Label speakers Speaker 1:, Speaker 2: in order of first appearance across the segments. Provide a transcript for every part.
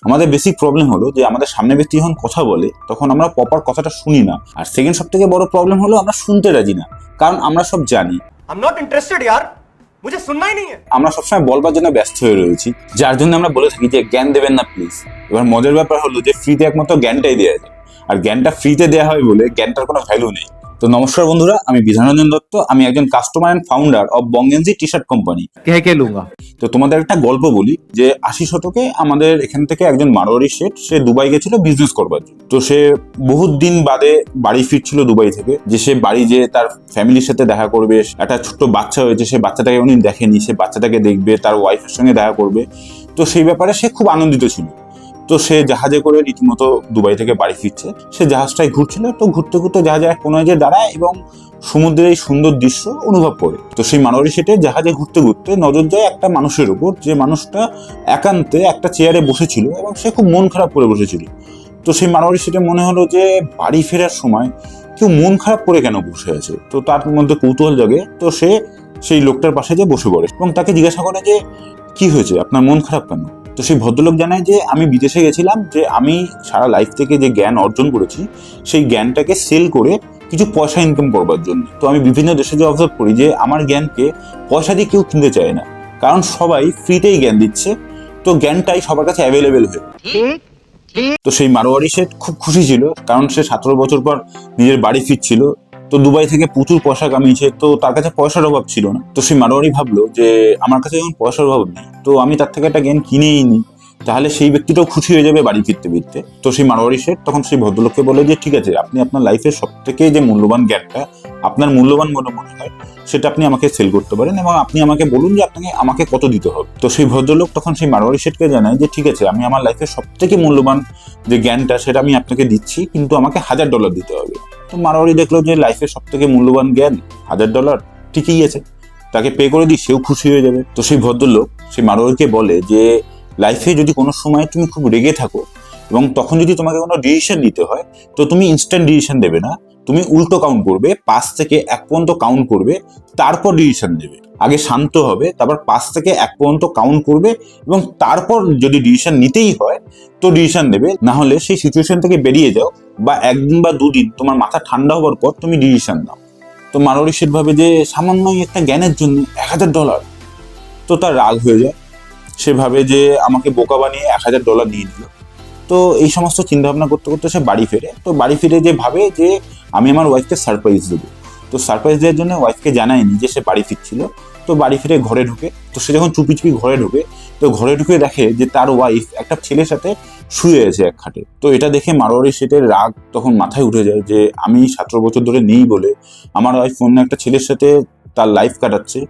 Speaker 1: আমাদের basic problem হলো যে আমাদের সামনে ব্যক্তি যখন কথা বলে তখন আমরা প্রপার কথাটা শুনি না। আর সেকেন্ড সব থেকে বড় প্রবলেম হলো আমরা শুনতে রাজি না, কারণ আমরা সব জানি।
Speaker 2: I'm not interested यार, मुझे सुनना ही नहीं है।
Speaker 1: আমরা সবসময় বলবার জন্য ব্যস্ত হয়ে রয়েছি, যার জন্য আমরা বলে থাকি যে জ্ঞান দেবেন না প্লিজ। এবার মজার ব্যাপার হলো যে ফ্রিতে একমাত্র জ্ঞানটাই দেওয়া যায়, আর জ্ঞানটা ফ্রিতে দেওয়া হয় বলে জ্ঞানটার কোনো ভ্যালু নেই। তো নমস্কার বন্ধুরা, আমি বিধানরঞ্জন দত্ত, আমি একজন কাস্টমার অ্যান্ড ফাউন্ডার অফ বঙ্গেনজি টি শার্ট কোম্পানি।
Speaker 3: कह के लूंगा।
Speaker 1: তো তোমাদের একটা গল্প বলি যে 80 শতকে আমাদের এখান থেকে একজন মারোয়ারি শেঠ, সে দুবাই গেছিল বিজনেস করবার জন্য। তো সে বহুত দিন বাদে বাড়ি ফিরছিল দুবাই থেকে, যে সে বাড়ি যে তার ফ্যামিলির সাথে দেখা করবে, একটা ছোট্ট বাচ্চা হয়েছে, সে বাচ্চাটাকে উনি দেখেনি, সে বাচ্চাটাকে দেখবে, তার ওয়াইফের সঙ্গে দেখা করবে। তো সেই ব্যাপারে সে খুব আনন্দিত ছিল। তো সে জাহাজে করে রীতিমতো দুবাই থেকে বাড়ি ফিরছে, সে জাহাজটায় ঘুরছিল। তো ঘুরতে ঘুরতে জাহাজে এক কোনায় যে দাঁড়ায় এবং সমুদ্রের এই সুন্দর দৃশ্য অনুভব করে। তো সেই মারোয়ারি শেঠের জাহাজে ঘুরতে ঘুরতে নজর যায় একটা মানুষের উপর, যে মানুষটা একান্তে একটা চেয়ারে বসেছিল এবং সে খুব মন খারাপ করে বসেছিল। তো সেই মারোয়ারি শেঠের মনে হলো যে বাড়ি ফেরার সময় কেউ মন খারাপ করে কেন বসে আছে। তো তার মধ্যে কৌতূহল জাগে। তো সে সেই লোকটার পাশে যে বসে পড়ে এবং তাকে জিজ্ঞাসা করে যে কি হয়েছে, আপনার মন খারাপ কেন। তো সেই ভদ্রলোক জানায় যে আমি বিদেশে গেছিলাম, যে আমি সারা লাইফ থেকে যে জ্ঞান অর্জন করেছি সেই জ্ঞানটাকে সেল করে কিছু পয়সা ইনকাম করবার জন্য। তো আমি বিভিন্ন দেশে যে অবজার্ভ করি যে আমার জ্ঞানকে পয়সা দিয়ে কেউ কিনতে চায় না, কারণ সবাই ফ্রিতেই জ্ঞান দিচ্ছে। তো জ্ঞানটাই সবার কাছে অ্যাভেলেবেল হয়ে। তো সেই মারোয়ারি শেঠ খুব খুশি ছিল, কারণ সে 17 বছর পর নিজের বাড়ি ফিরছিল। তো দুবাই থেকে প্রচুর পয়সা কামিয়েছে, তো তার কাছে পয়সার অভাব ছিল না। তো সেই মারোয়ারি ভাবলো যে আমার কাছে যখন পয়সার অভাব নেই, তো আমি তার থেকে একটা জ্ঞান কিনেই নিই, তাহলে সেই ব্যক্তিটাও খুশি হয়ে যাবে বাড়ি ফিরতে ফিরতে। তো সেই মারোয়ারি শেঠ তখন সেই ভদ্রলোককে বলে যে ঠিক আছে, আপনি আপনার লাইফের সব থেকে যে মূল্যবান জ্ঞানটা আপনার মূল্যবান বলে মনে হয় সেটা আপনি আমাকে সেল করতে পারেন, এবং আপনি আমাকে বলুন যে আপনাকে আমাকে কত দিতে হবে। তো সেই ভদ্রলোক তখন সেই মারোয়ারি শেঠকে জানায় যে ঠিক আছে, আমি আমার লাইফের সব থেকে মূল্যবান যে জ্ঞানটা সেটা আমি আপনাকে দিচ্ছি, কিন্তু আমাকে $1000 দিতে হবে। তো মারোয়ারি দেখলো যে লাইফের সব থেকে মূল্যবান জ্ঞান $1000, ঠিকই আছে, তাকে পে করে দিই, সেও খুশি হয়ে যাবে। তো সেই ভদ্রলোক সেই মারোয়ারিকে বলে যে লাইফে যদি কোনো সময় তুমি খুব রেগে থাকো এবং তখন যদি তোমাকে কোনো ডিসিশন নিতে হয়, তো তুমি ইনস্ট্যান্ট ডিসিশন দেবে না, তুমি উল্টো কাউন্ট করবে, 5 থেকে 1 পর্যন্ত কাউন্ট করবে, তারপর ডিসিশন দেবে। আগে শান্ত হবে, তারপর 5 থেকে 1 পর্যন্ত কাউন্ট করবে এবং তারপর যদি ডিসিশন নিতেই হয় তো ডিসিশন নেবে, না হলে সেই সিচুয়েশন থেকে বেরিয়ে যাও, বা 1 দিন বা 2 দিন তোমার মাথা ঠান্ডা হওয়ার পর তুমি ডিসিশন নাও। তো মারোয়ারি শেঠ ভাবে যে সামান্য একটা জ্ঞানের জন্য $1000, তো তার রাগ হয়ে যায়। সে ভাবে যে আমাকে বোকা বানিয়ে $1000 নিয়ে নিল। তো এই সমস্ত চিন্তা ভাবনা করতে করতে সে বাড়ি ফেরে। তো বাড়ি ফিরে যে ভাবে যে আমি আমার ওয়াইফকে সারপ্রাইজ দেবো। তো সারপ্রাইজ দেওয়ার জন্য ওয়াইফকে জানায়নি যে সে বাড়ি ফিরছিল। তো বাড়ি ফিরে ঘরে ঢুকে, তো সে যখন চুপি চুপি ঘরে ঢুকে, তো ঘরে ঢুকে দেখে যে তার ওয়াইফ একটা ছেলের সাথে শুয়ে আছে এক খাটে। তো এটা দেখে মারোয়ারি শেঠের রাগ তখন মাথায় উঠে যায় যে আমি 17 বছর ধরে নেই বলে আমার ওয়াইফ অন্য একটা ছেলের সাথে তার লাইফ কাটাচ্ছে।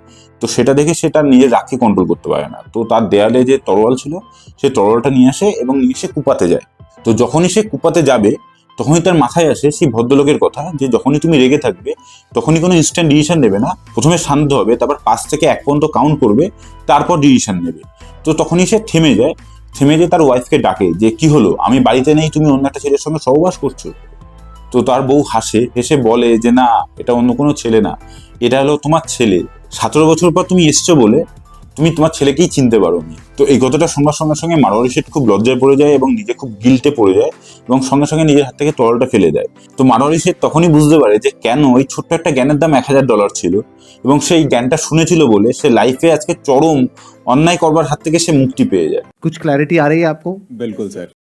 Speaker 1: তো সেটা দেখে সে তার নিজের রাগকে কন্ট্রোল করতে পারে না। তো তার দেয়ালে যে তরোয়াল ছিল সে তরোয়ালটা নিয়ে আসে এবং নিয়ে সে কুপাতে যায়। তো যখনই সে কুপাতে যাবে তখনই তার মাথায় আসে সেই ভদ্রলোকের কথা, যে যখনই তুমি রেগে থাকবে তখনই কোনো ইনস্ট্যান্ট ডিসিশন নেবে না, প্রথমে শান্ত হবে, তারপর 5 থেকে 1 পর্যন্ত কাউন্ট করবে, তারপর ডিসিশন নেবে। তো তখনই সে থেমে যায়, থেমে যে তার ওয়াইফকে ডাকে যে কি হলো, আমি বাড়িতে নেই, তুমি অন্য একটা ছেলের সঙ্গে সহবাস করছো। তো তার বউ হাসে, হেসে বলে যে না, এটা অন্য কোনো ছেলে না, এটা হলো তোমার ছেলে। 17 বছর পর তুমি এসছো বলে তুমি তোমার ছেলেকেই চিনতে পারোনি। তো এই কথাটা শোনার সঙ্গে সঙ্গে মারোয়ারি শেঠ খুব লজ্জায় পড়ে যায় এবং নিজে খুব গিল্টে পড়ে যায় এবং সঙ্গে সঙ্গে নিজের হাত থেকে তরলটা ফেলে দেয়। তো মারোয়ারি শেঠ তখনই বুঝতে পারে যে কেন ওই ছোট্ট একটা জ্ঞানের দাম $1000 ছিল, এবং সেই জ্ঞানটা শুনেছিল বলে সে লাইফে আজকে চরম অন্যায় করবার হাত থেকে সে মুক্তি পেয়ে যায়।
Speaker 3: कुछ क्लैरिटी आ रही है आपको?
Speaker 4: बिल्कुल सर।